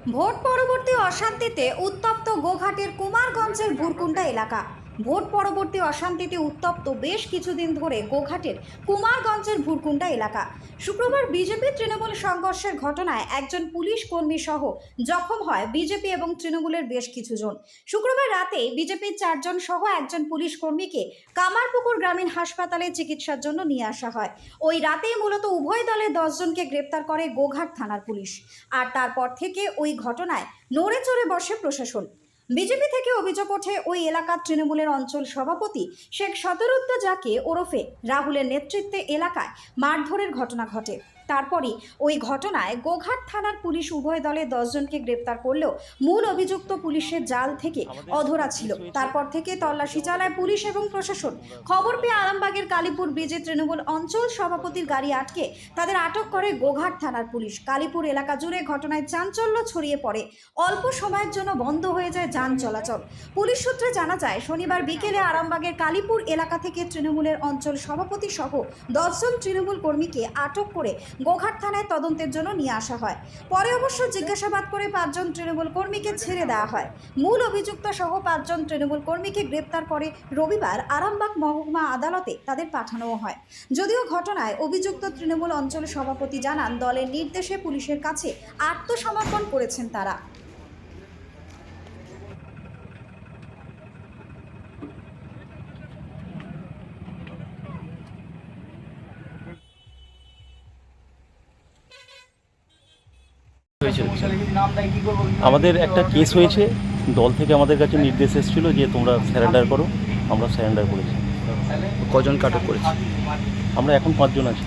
Vote পরবর্তী অশান্তিতে উত্তপ্ত গোঘাটের কুমারগঞ্জের ভুরকুন্ডা এলাকা। ভোট পরবর্তী অশান্তিতে উত্তপ্ত বেশ কিছুদিন ধরে গোঘাটের কুমারগঞ্জের ভুরকুন্ডা এলাকা। শুক্রবার বিজেপি তৃণমূল সংঘর্ষের ঘটনায় একজন পুলিশ কর্মী সহ জখম হয় বিজেপি এবং তৃণমূলের বেশ কিছু জন। শুক্রবার রাতে বিজেপির 4 জন সহ একজন পুলিশ কর্মীকে কামারপুকুর গ্রামীণ হাসপাতালে চিকিৎসার জন্য নিয়ে আসা হয়। ওই রাতেই মূলত উভয় দলের 10 জনকে গ্রেপ্তার করে গোঘাট থানার পুলিশ। আর তারপর থেকে ওই ঘটনায় নড়ে চড়ে বসে প্রশাসন। বিজেপি থেকে অভিযোগ ওঠে ওই এলাকার তৃণমূলের অঞ্চল সভাপতি শেখ সদরুদ্দোজাকে ওরফে রাহুলের নেতৃত্বে এলাকায় মারধরের ঘটনা ঘটে। তারপরই ওই ঘটনায় গোঘাট থানার পুলিশ উভয় দলে 10 জনকে গ্রেপ্তার করলেও মূল অভিযুক্ত পুলিশের জাল থেকে অধরা ছিল। তারপর থেকে তল্লাশি চালায় পুলিশ এবং প্রশাসন। খবর পেয়ে আরামবাগের কালীপুর ব্রিজে তৃণমূল অঞ্চল সভাপতির গাড়ি আটকে তাদের আটক করে গোঘাট থানার পুলিশ। কালীপুর এলাকা জুড়ে ঘটনায় চাঞ্চল্য ছড়িয়ে পড়ে। অল্প সময়ের জন্য বন্ধ হয়ে যায় যান চলাচল। পুলিশ সূত্রে জানা যায়, শনিবার বিকেলে আরামবাগের কালীপুর এলাকা থেকে তৃণমূলের অঞ্চল সভাপতি সহ 10 জন তৃণমূল কর্মীকে আটক করে গোঘাট থানায় তদন্তের জন্য নিয়ে আসা হয়। পরে অবশ্য জিজ্ঞাসাবাদ করে 5 জন তৃণমূল কর্মীকে ছেড়ে দেওয়া হয়। মূল অভিযুক্ত সহ 5 জন তৃণমূল কর্মীকে গ্রেপ্তার করে রবিবার আরামবাগ মহকুমা আদালতে তাদের পাঠানোও হয়। যদিও ঘটনায় অভিযুক্ত তৃণমূল অঞ্চল সভাপতি জানান, দলের নির্দেশে পুলিশের কাছে আত্মসমর্পণ করেছেন তারা। আমাদের একটা কেস হয়েছে, দল থেকে আমাদের কাছে নির্দেশ এসেছিল যে তোমরা স্যারেন্ডার করো। আমরা স্যারেন্ডার করেছি। কজন আটক করেছে? আমরা এখন 5 জন আছি।